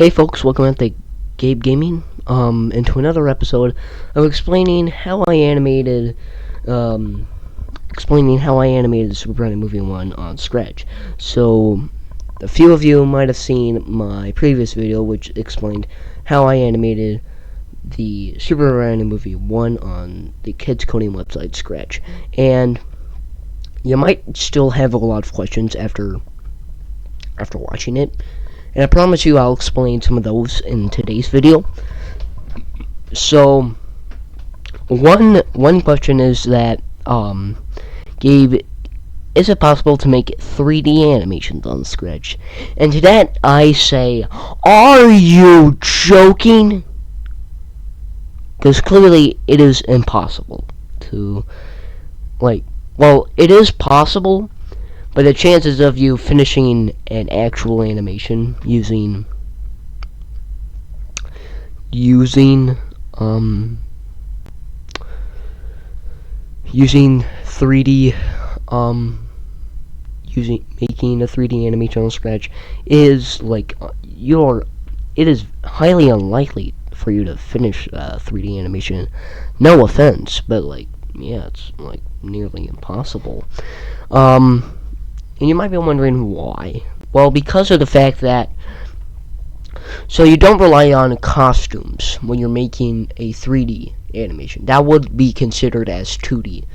Hey folks, welcome back to Gabe Gaming, into another episode of explaining how I animated, the Super Mario Movie 1 on Scratch. So, a few of you might have seen my previous video, which explained how I animated the Super Mario Movie 1 on the kids coding website Scratch. And you might still have a lot of questions after watching it. And I promise you I'll explain some of those in today's video. So, one question is that, Gabe, is it possible to make 3D animations on Scratch? And to that I say, are you joking? Because clearly it is impossible to, well, it is possible, but the chances of you finishing an actual animation using 3D, making a 3D animation on Scratch is it is highly unlikely for you to finish a 3D animation. No offense, but yeah, it's nearly impossible. And you might be wondering why. Well, because of the fact that, so you don't rely on costumes when you're making a 3D animation. That would be considered as 2D.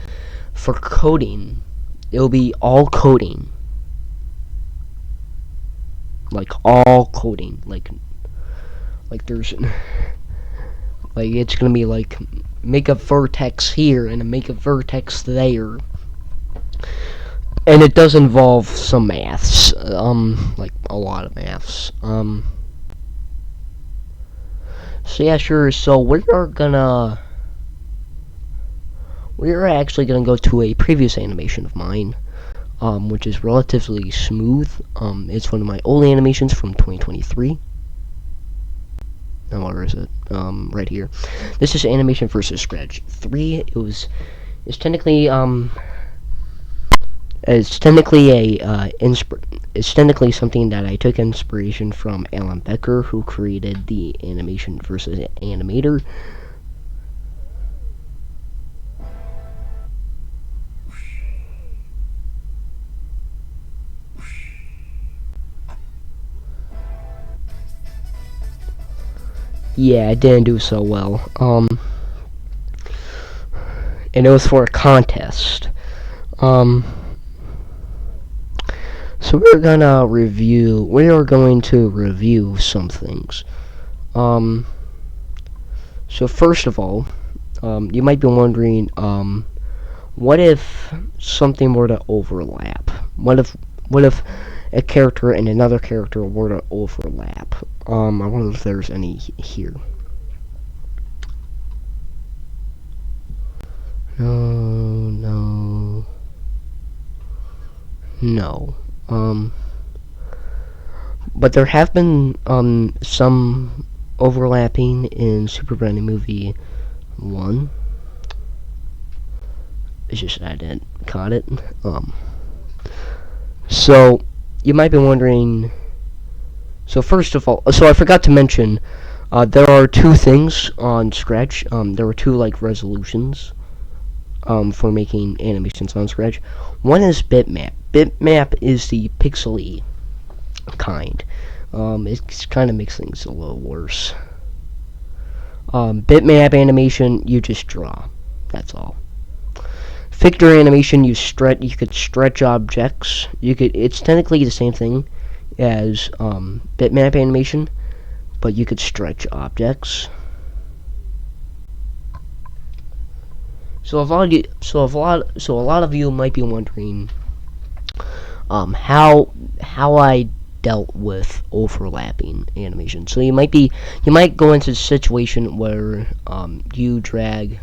For coding, it'll be all coding. All coding. There's, it's gonna be make a vertex here and make a vertex there. And it does involve some maths, a lot of maths. So yeah, sure. So we're actually gonna go to a previous animation of mine, which is relatively smooth. It's one of my old animations from 2023. Now where is it? Right here. This is Animation versus Scratch 3. It's technically It's technically something that I took inspiration from Alan Becker, who created the Animation versus Animator. Yeah, it didn't do so well. And it was for a contest. So we are going to review some things. So first of all, you might be wondering, what if something were to overlap? What if a character and another character were to overlap? I wonder if there's any here. No. But there have been some overlapping in Super Mario Movie 1. It's just I didn't caught it. So you might be wondering. So first of all, I forgot to mention, there are two things on Scratch. There were two resolutions for making animations on Scratch. One is bitmap. Bitmap is the pixely kind. It kind of makes things a little worse. Bitmap animation, you just draw. That's all. Vector animation, you could stretch objects. It's technically the same thing as bitmap animation, but you could stretch objects. So a lot of you might be wondering how I dealt with overlapping animation. So you might go into a situation where you drag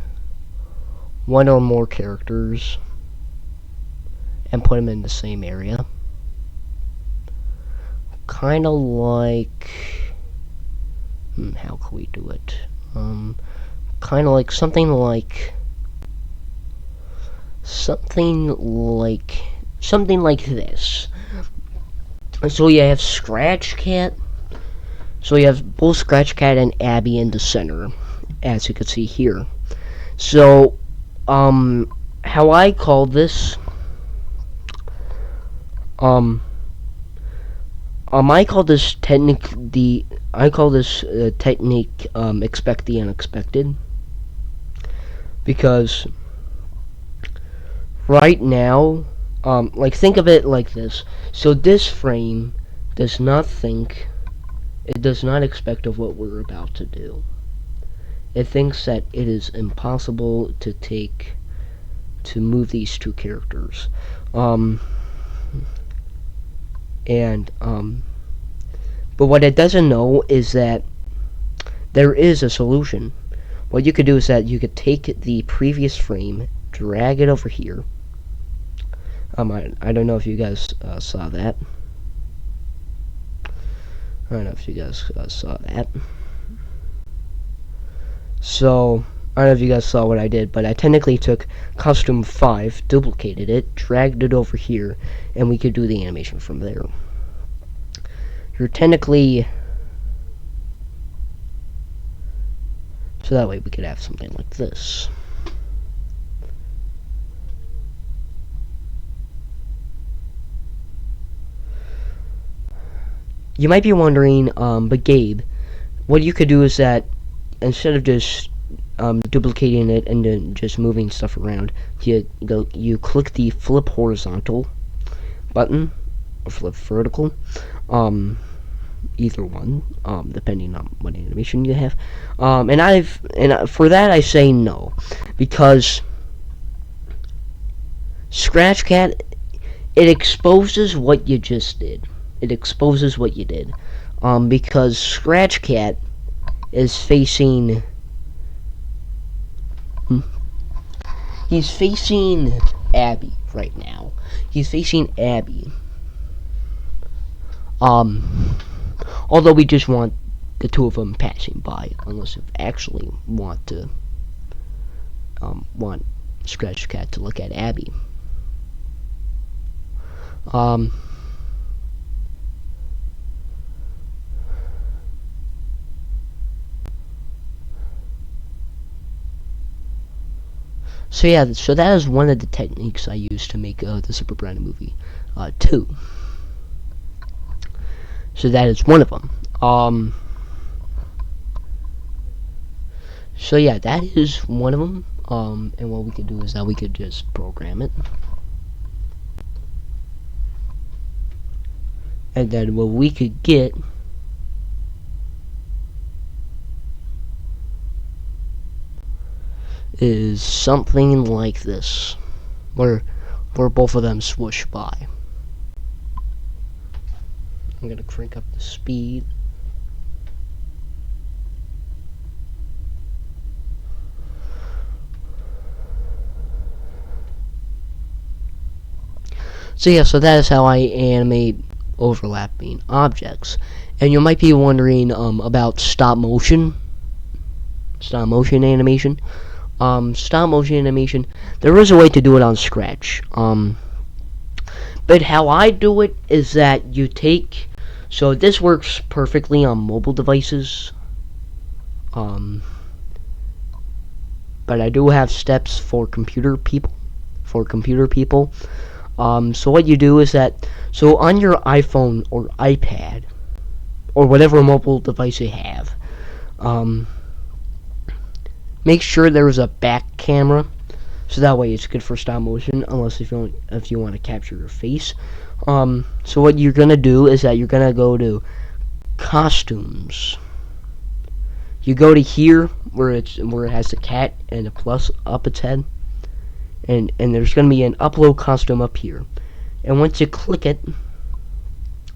one or more characters and put them in the same area. Kind of like, how can we do it? Kind of like something like this. So you have Scratch Cat. So you have both Scratch Cat and Abby in the center, as you can see here. So, how I call this, I call this technique, expect the unexpected, because right now, like, think of it like this. So this frame does not think, it does not expect of what we're about to do. It thinks that it is impossible to move these two characters. But what it doesn't know is that there is a solution. What you could do is that you could take the previous frame, drag it over here. I don't know if you guys saw that. I don't know if you guys saw that. So, I don't know if you guys saw what I did, but I technically took costume 5, duplicated it, dragged it over here, and we could do the animation from there. You're technically... So that way we could have something like this. You might be wondering, but Gabe, what you could do is that instead of just duplicating it and then just moving stuff around, you click the flip horizontal button or flip vertical, either one, depending on what animation you have. For that I say no, because Scratch Cat, it exposes what you just did. It exposes what you did, because Scratch Cat is facing. He's facing Abby right now. He's facing Abby. Although we just want the two of them passing by, unless you actually want to want Scratch Cat to look at Abby. So yeah, so that is one of the techniques I used to make the Super Brandon movie 2. So that is one of them. So yeah, that is one of them. And what we could do is that we could just program it. And then what we could get is something like this, where both of them swoosh by. I'm gonna crank up the speed. So yeah, so that is how I animate overlapping objects. And you might be wondering about stop motion animation. Stop motion animation, there is a way to do it on Scratch. But how I do it is that you take, so this works perfectly on mobile devices. But I do have steps for computer people. So what you do is that, so on your iPhone or iPad, or whatever mobile device you have, make sure there is a back camera, so that way it's good for stop motion, unless if you want to capture your face. So what you're gonna do is that you're gonna go to costumes. You go to here where it has the cat and a plus up its head, and there's gonna be an upload costume up here. And once you click it,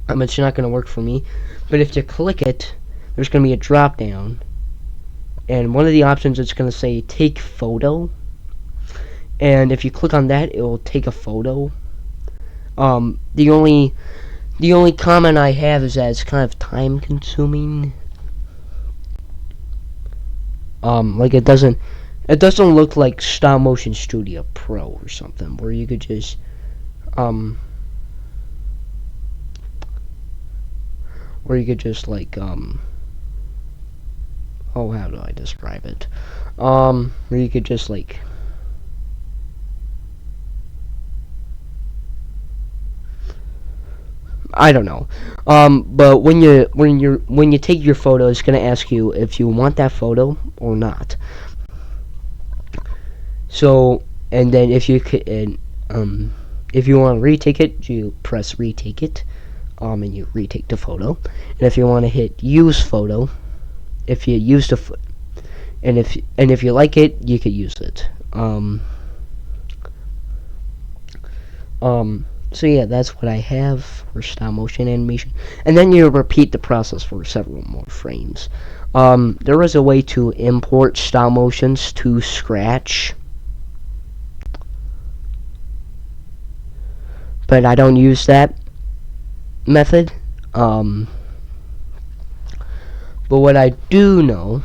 it's not gonna work for me, but if you click it, there's gonna be a drop down. And one of the options, it's going to say take photo, and if you click on that, it will take a photo. The only comment I have is that it's kind of time consuming. Like it doesn't look like Stop Motion Studio Pro or something, where you could just like oh, how do I describe it? Where you could just like, I don't know. But when you take your photo, it's gonna ask you if you want that photo or not. So, and then if you could, if you want to retake it, you press retake it, and you retake the photo. And if you want to hit use photo, if you use the, and if you like it, you could use it. So yeah, that's what I have for stop motion animation. And then you repeat the process for several more frames. There is a way to import stop motions to Scratch, but I don't use that method. But what I do know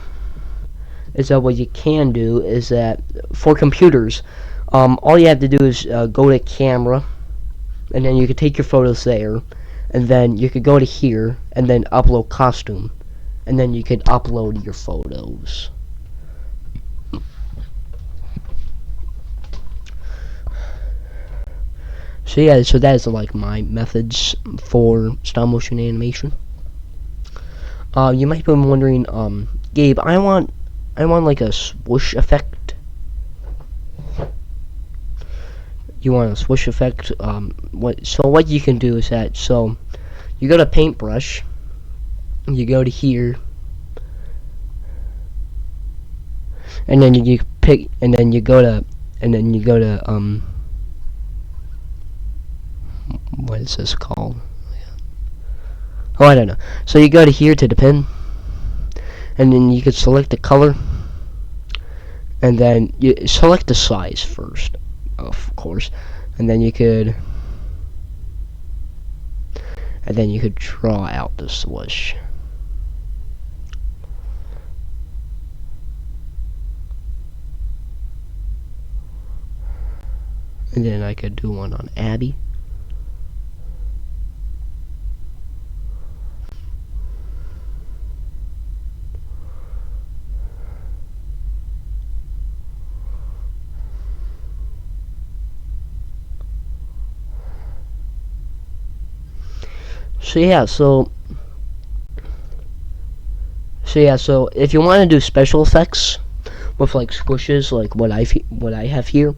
is that what you can do is that for computers, all you have to do is go to camera, and then you can take your photos there, and then you could go to here, and then upload costume, and then you could upload your photos. So yeah, so that is like my methods for stop motion animation. You might be wondering, Gabe, I want like a swoosh effect. You want a swoosh effect? What you can do is that, so you go to paintbrush, you go to here, and then you pick, and then you go to what is this called? Oh, I don't know. So you go to here to the pen, and then you could select the color, and then you select the size first, of course, and then you could draw out the swoosh. And then I could do one on Abby. So yeah, so if you want to do special effects with like squishes, like what I have here,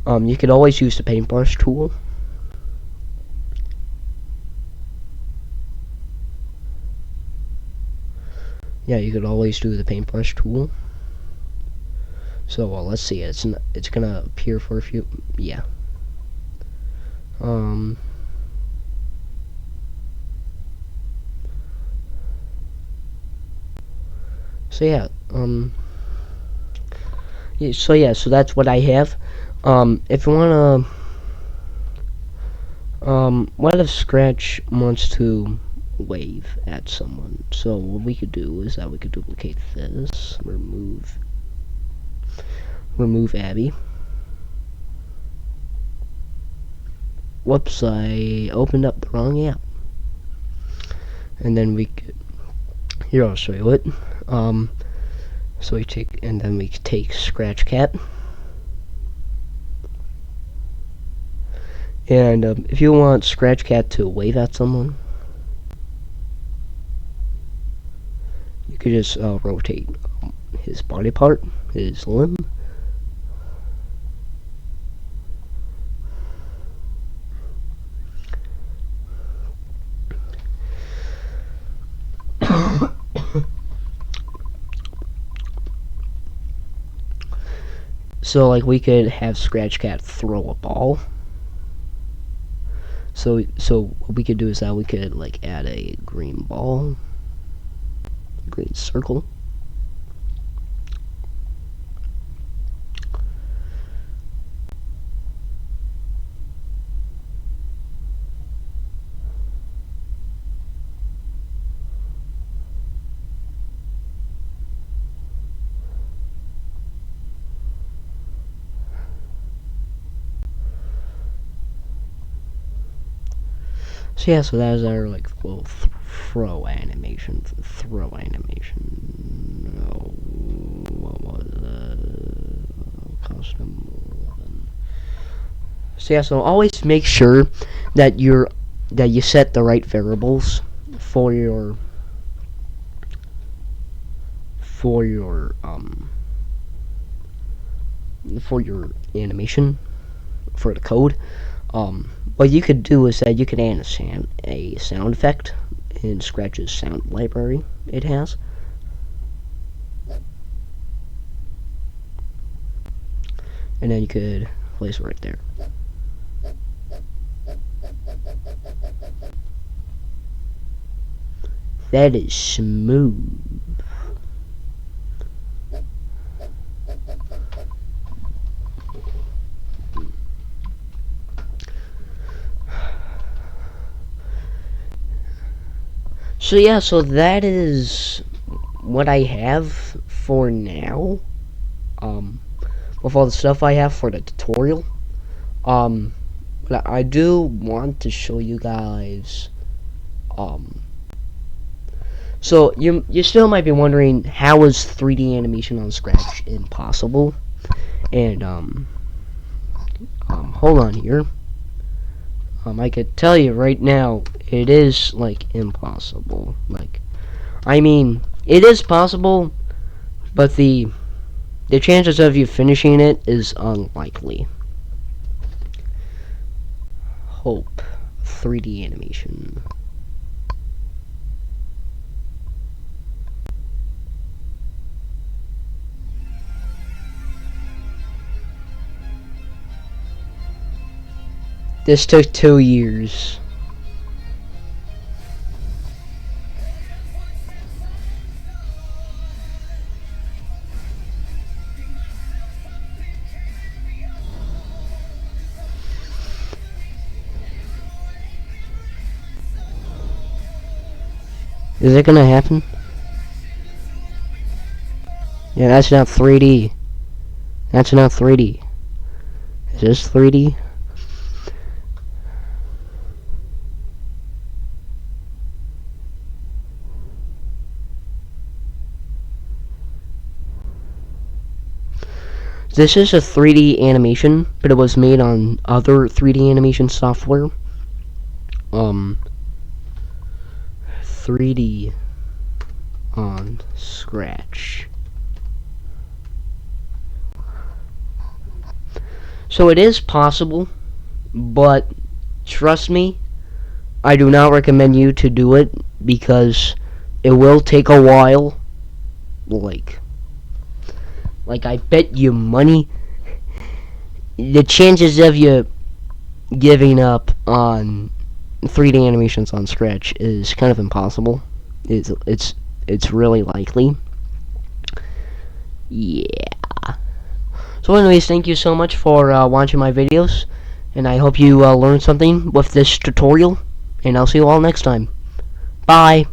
you could always use the paintbrush tool. Yeah, you could always do the paintbrush tool. So let's see, it's gonna appear for a few. Yeah. So yeah, so that's what I have. If you wanna, what if Scratch wants to wave at someone? So what we could do is that we could duplicate this, remove Abby. Whoops, I opened up the wrong app. And then we could, here, I'll show you it. So we take Scratch Cat, and if you want Scratch Cat to wave at someone, you could just rotate his body part, his limb. So like we could have Scratch Cat throw a ball. So what we could do is that we could like add a green ball, green circle. So yeah, so that is our like little throw animation. custom 11. So yeah, so always make sure that you set the right variables for your for your animation, for the code. What you could do is that you could add a sound effect in Scratch's sound library it has. And then you could place it right there. That is smooth. So yeah, so that is what I have for now. With all the stuff I have for the tutorial. But I do want to show you guys. So you still might be wondering, how is 3D animation on Scratch impossible? And hold on here. I could tell you right now, it is like impossible. Like, I mean, it is possible, but the chances of you finishing it is unlikely. Hope 3D animation. This took 2 years. Is it gonna happen? Yeah, that's not 3D. That's not 3D. Is this 3D? This is a 3D animation, but it was made on other 3D animation software. 3D on Scratch. So it is possible, but trust me, I do not recommend you to do it because it will take a while. Like I bet you money, the chances of you giving up on 3D animations on Scratch is kind of impossible. It's really likely. Yeah. So anyways, thank you so much for watching my videos, and I hope you learned something with this tutorial, and I'll see you all next time. Bye.